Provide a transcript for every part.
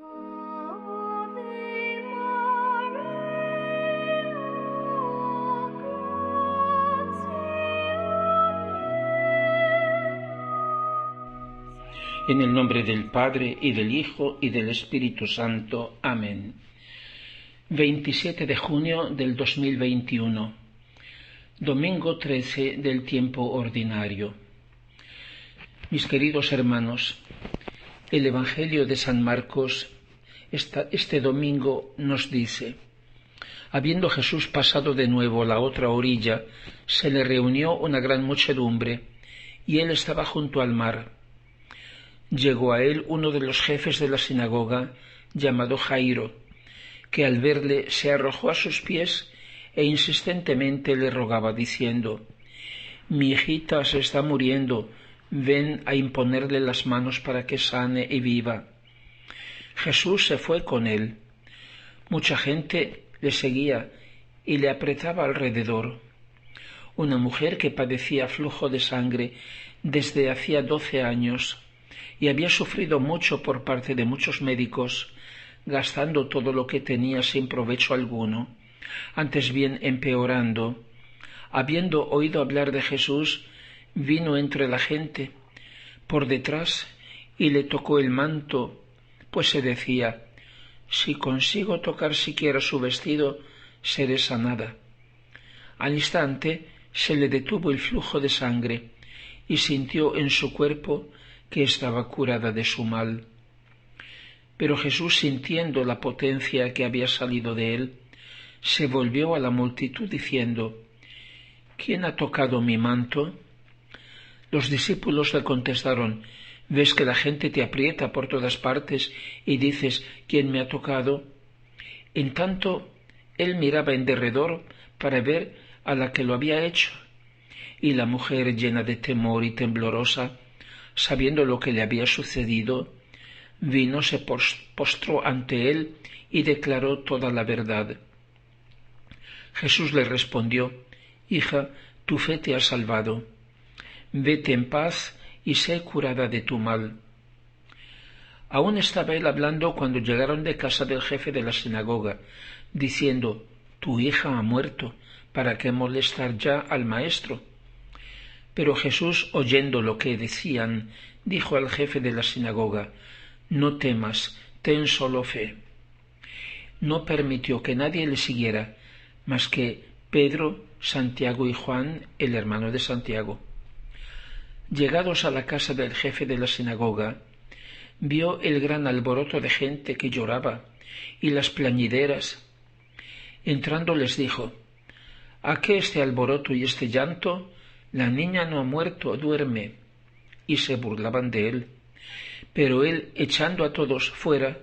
En el nombre del Padre, y del Hijo, y del Espíritu Santo. Amén. 27 de junio del 2021. Domingo 13 del tiempo ordinario. Mis queridos hermanos, el Evangelio de San Marcos este domingo nos dice: habiendo Jesús pasado de nuevo la otra orilla, se le reunió una gran muchedumbre, y él estaba junto al mar. Llegó a él uno de los jefes de la sinagoga, llamado Jairo, que al verle se arrojó a sus pies e insistentemente le rogaba, diciendo: mi hijita se está muriendo, ven a imponerle las manos para que sane y viva. Jesús se fue con él. Mucha gente le seguía y le apretaba alrededor. Una mujer que padecía flujo de sangre desde hacía 12 años, y había sufrido mucho por parte de muchos médicos, gastando todo lo que tenía sin provecho alguno, antes bien empeorando. Habiendo oído hablar de Jesús, vino entre la gente por detrás y le tocó el manto, pues se decía: si consigo tocar siquiera su vestido, seré sanada. Al instante se le detuvo el flujo de sangre y sintió en su cuerpo que estaba curada de su mal. Pero Jesús, sintiendo la potencia que había salido de él, se volvió a la multitud diciendo: ¿quién ha tocado mi manto? Los discípulos le contestaron: ¿ves que la gente te aprieta por todas partes y dices: ¿quién me ha tocado? En tanto, él miraba en derredor para ver a la que lo había hecho, y la mujer, llena de temor y temblorosa, sabiendo lo que le había sucedido, vino, se postró ante él y declaró toda la verdad. Jesús le respondió: hija, tu fe te ha salvado. Vete en paz y sé curada de tu mal. Aún estaba él hablando cuando llegaron de casa del jefe de la sinagoga, diciendo: tu hija ha muerto, ¿para qué molestar ya al maestro? Pero Jesús, oyendo lo que decían, dijo al jefe de la sinagoga: no temas, ten solo fe. No permitió que nadie le siguiera, más que Pedro, Santiago y Juan, el hermano de Santiago. Llegados a la casa del jefe de la sinagoga, vio el gran alboroto de gente que lloraba y las plañideras. Entrando les dijo: ¿a qué este alboroto y este llanto? La niña no ha muerto, duerme. Y se burlaban de él. Pero él, echando a todos fuera,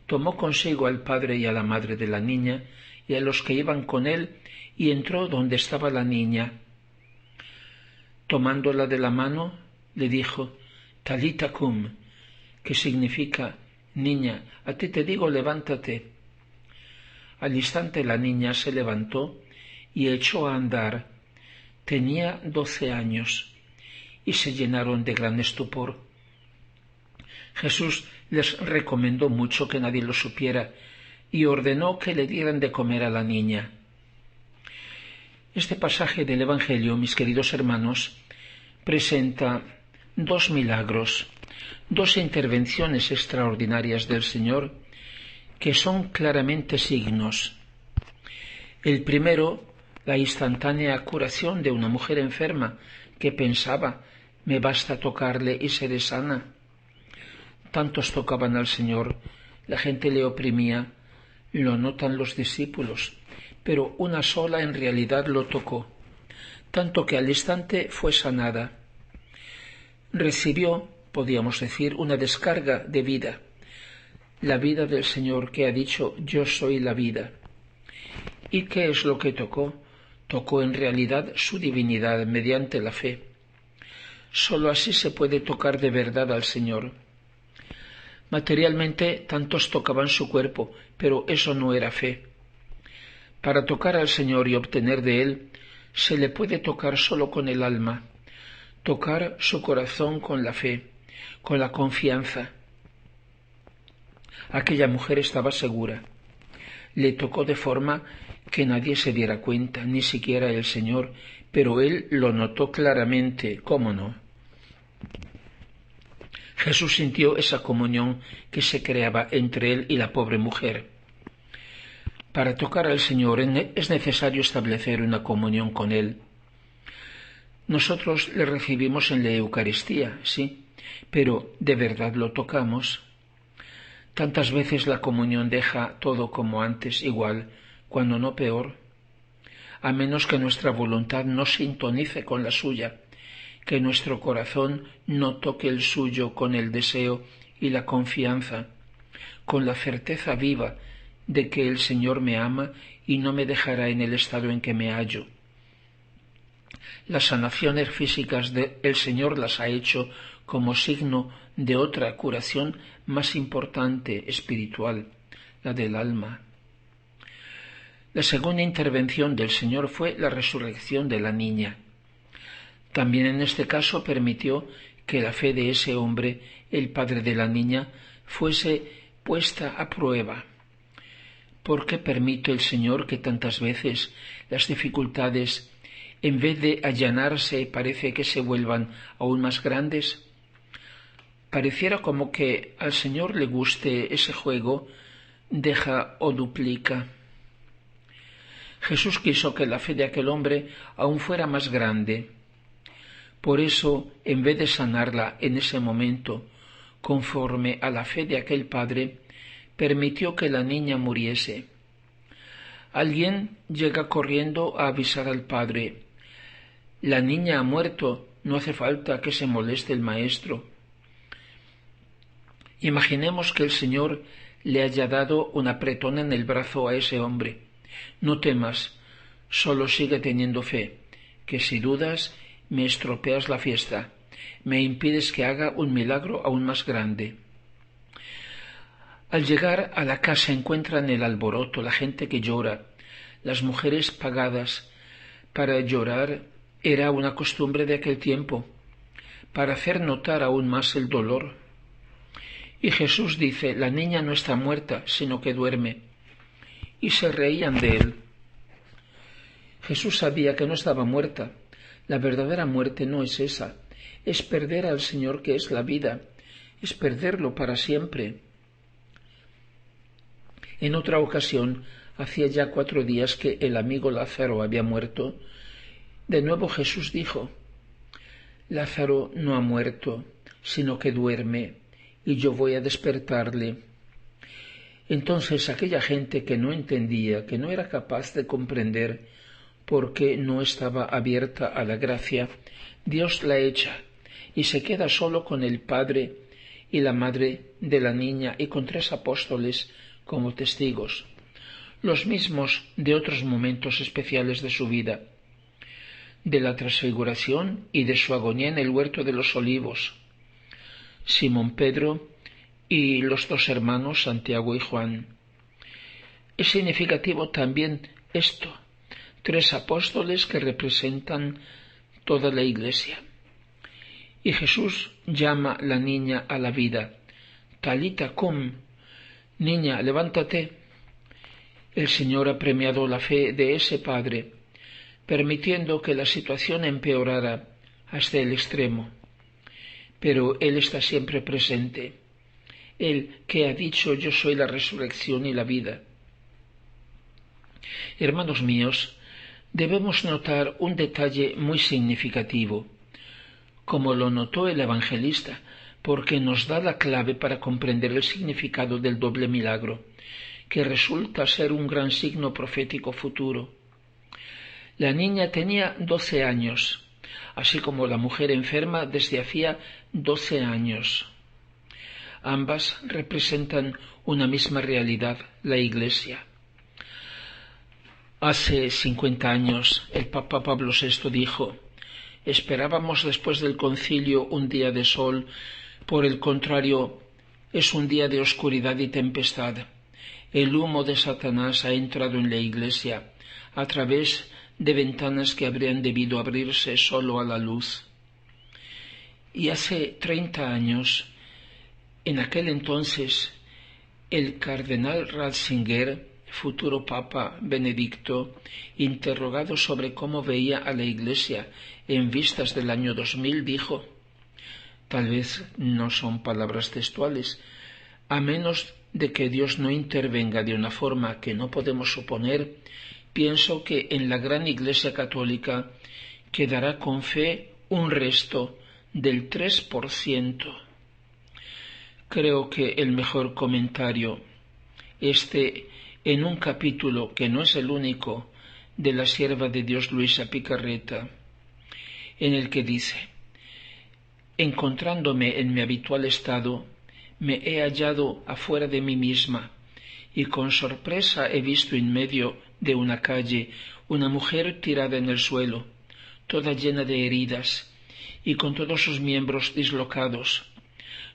tomó consigo al padre y a la madre de la niña y a los que iban con él, y entró donde estaba la niña. Tomándola de la mano, le dijo: Talita cum, que significa: niña, a ti te digo, levántate. Al instante la niña se levantó y echó a andar. Tenía 12 años, y se llenaron de gran estupor. Jesús les recomendó mucho que nadie lo supiera, y ordenó que le dieran de comer a la niña. Este pasaje del Evangelio, mis queridos hermanos, presenta dos milagros, dos intervenciones extraordinarias del Señor, que son claramente signos. El primero, la instantánea curación de una mujer enferma que pensaba: me basta tocarle y seré sana. Tantos tocaban al Señor, la gente le oprimía, lo notan los discípulos, pero una sola en realidad lo tocó, tanto que al instante fue sanada. Recibió, podíamos decir, una descarga de vida, la vida del Señor, que ha dicho: yo soy la vida. ¿Y qué es lo que tocó? Tocó en realidad su divinidad mediante la fe. Sólo así se puede tocar de verdad al Señor. Materialmente tantos tocaban su cuerpo, pero eso no era fe. Para tocar al Señor y obtener de Él, se le puede tocar solo con el alma, tocar su corazón con la fe, con la confianza. Aquella mujer estaba segura. Le tocó de forma que nadie se diera cuenta, ni siquiera el Señor, pero él lo notó claramente, ¿cómo no? Jesús sintió esa comunión que se creaba entre él y la pobre mujer. Para tocar al Señor es necesario establecer una comunión con Él. Nosotros le recibimos en la Eucaristía, sí, pero ¿de verdad lo tocamos? Tantas veces la comunión deja todo como antes, igual, cuando no peor, a menos que nuestra voluntad no sintonice con la suya, que nuestro corazón no toque el suyo con el deseo y la confianza, con la certeza viva de que el Señor me ama y no me dejará en el estado en que me hallo. Las sanaciones físicas el Señor las ha hecho como signo de otra curación más importante, espiritual, la del alma. La segunda intervención del Señor fue la resurrección de la niña. También en este caso permitió que la fe de ese hombre, el padre de la niña, fuese puesta a prueba. ¿Por qué permite el Señor que tantas veces las dificultades, en vez de allanarse, parece que se vuelvan aún más grandes? Pareciera como que al Señor le guste ese juego, deja o duplica. Jesús quiso que la fe de aquel hombre aún fuera más grande. Por eso, en vez de sanarla en ese momento, conforme a la fe de aquel padre, permitió que la niña muriese. Alguien llega corriendo a avisar al padre: la niña ha muerto, no hace falta que se moleste el maestro. Imaginemos que el Señor le haya dado un apretón en el brazo a ese hombre. No temas, solo sigue teniendo fe, que si dudas me estropeas la fiesta, me impides que haga un milagro aún más grande. Al llegar a la casa encuentran el alboroto, la gente que llora, las mujeres pagadas. Para llorar era una costumbre de aquel tiempo, para hacer notar aún más el dolor. Y Jesús dice: la niña no está muerta, sino que duerme. Y se reían de él. Jesús sabía que no estaba muerta. La verdadera muerte no es esa, es perder al Señor, que es la vida, es perderlo para siempre. En otra ocasión, hacía ya 4 días que el amigo Lázaro había muerto. De nuevo Jesús dijo: Lázaro no ha muerto, sino que duerme, y yo voy a despertarle. Entonces aquella gente que no entendía, que no era capaz de comprender, porque no estaba abierta a la gracia, Dios la echa, y se queda solo con el padre y la madre de la niña y con 3 apóstoles como testigos, los mismos de otros momentos especiales de su vida, de la transfiguración y de su agonía en el huerto de los olivos, Simón Pedro y los 2 hermanos Santiago y Juan. Es significativo también esto: 3 apóstoles que representan toda la Iglesia. Y Jesús llama la niña a la vida: Talita cum, niña, levántate. El Señor ha premiado la fe de ese padre, permitiendo que la situación empeorara hasta el extremo. Pero Él está siempre presente, Él que ha dicho: yo soy la resurrección y la vida. Hermanos míos, debemos notar un detalle muy significativo, como lo notó el evangelista, porque nos da la clave para comprender el significado del doble milagro, que resulta ser un gran signo profético futuro. La niña tenía 12 años, así como la mujer enferma desde hacía 12 años. Ambas representan una misma realidad, la Iglesia. Hace 50 años el Papa Pablo VI dijo: esperábamos después del concilio un día de sol, por el contrario, es un día de oscuridad y tempestad. El humo de Satanás ha entrado en la Iglesia a través de ventanas que habrían debido abrirse solo a la luz. Y hace 30 años, en aquel entonces, El cardenal Ratzinger, futuro Papa Benedicto, interrogado sobre cómo veía a la Iglesia en vistas del año 2000, dijo: tal vez no son palabras textuales, a menos de que Dios no intervenga de una forma que no podemos suponer, pienso que en la gran Iglesia católica quedará con fe un resto del 3%. Creo que el mejor comentario esté en un capítulo, que no es el único, de la sierva de Dios Luisa Picarreta, en el que dice: encontrándome en mi habitual estado, me he hallado afuera de mí misma, y con sorpresa he visto en medio de una calle una mujer tirada en el suelo, toda llena de heridas, y con todos sus miembros dislocados.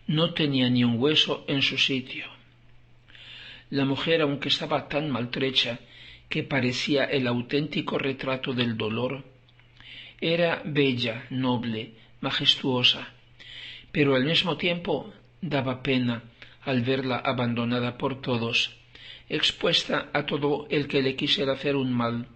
No tenía ni un hueso en su sitio. La mujer, aunque estaba tan maltrecha que parecía el auténtico retrato del dolor, era bella, noble, majestuosa, pero al mismo tiempo daba pena al verla abandonada por todos, expuesta a todo el que le quisiera hacer un mal.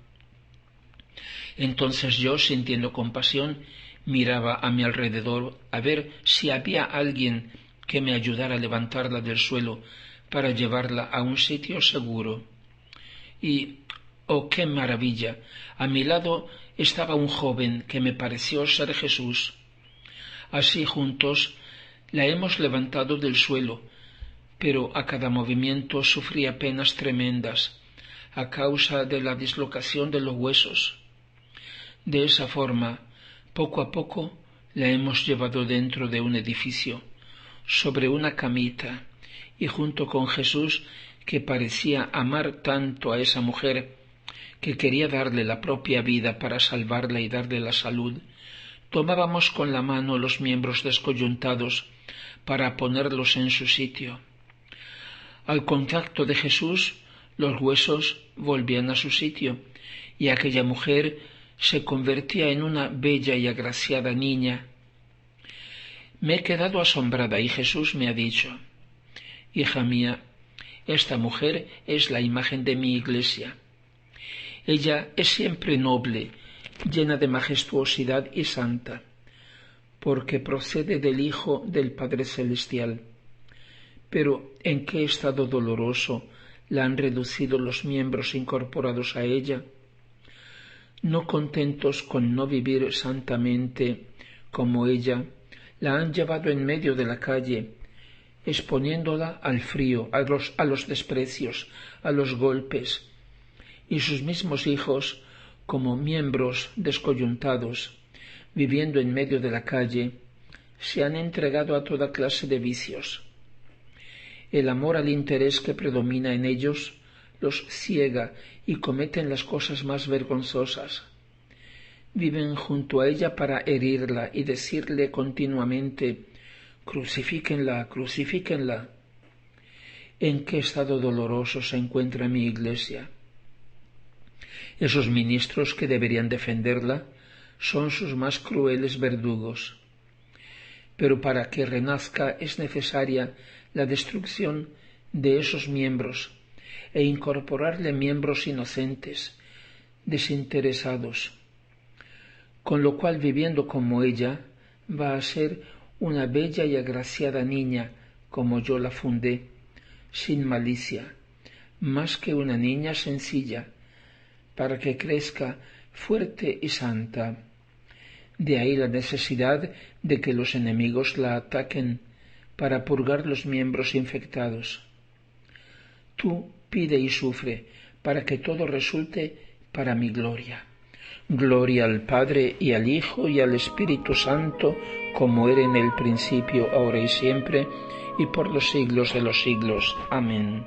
Entonces yo, sintiendo compasión, miraba a mi alrededor a ver si había alguien que me ayudara a levantarla del suelo para llevarla a un sitio seguro. Y, oh, qué maravilla, a mi lado estaba un joven que me pareció ser Jesús. Así juntos la hemos levantado del suelo, pero a cada movimiento sufría penas tremendas a causa de la dislocación de los huesos. De esa forma, poco a poco, la hemos llevado dentro de un edificio, sobre una camita, y junto con Jesús, que parecía amar tanto a esa mujer, que quería darle la propia vida para salvarla y darle la salud, tomábamos con la mano los miembros descoyuntados para ponerlos en su sitio. Al contacto de Jesús, los huesos volvían a su sitio, y aquella mujer se convertía en una bella y agraciada niña. Me he quedado asombrada y Jesús me ha dicho: hija mía, esta mujer es la imagen de mi Iglesia. Ella es siempre noble, llena de majestuosidad y santa, porque procede del Hijo del Padre Celestial. Pero ¿en qué estado doloroso la han reducido los miembros incorporados a ella? No contentos con no vivir santamente como ella, la han llevado en medio de la calle, exponiéndola al frío, a los desprecios, a los golpes, y sus mismos hijos, como miembros descoyuntados, viviendo en medio de la calle, se han entregado a toda clase de vicios. El amor al interés que predomina en ellos los ciega y cometen las cosas más vergonzosas. Viven junto a ella para herirla y decirle continuamente: crucifíquenla, crucifíquenla. ¿En qué estado doloroso se encuentra mi Iglesia? Esos ministros que deberían defenderla son sus más crueles verdugos. Pero para que renazca es necesaria la destrucción de esos miembros e incorporarle miembros inocentes, desinteresados, con lo cual, viviendo como ella, va a ser una bella y agraciada niña, como yo la fundé, sin malicia, más que una niña sencilla, para que crezca fuerte y santa. De ahí la necesidad de que los enemigos la ataquen para purgar los miembros infectados. Tú pide y sufre para que todo resulte para mi gloria. Gloria al Padre y al Hijo y al Espíritu Santo, como era en el principio, ahora y siempre, y por los siglos de los siglos. Amén.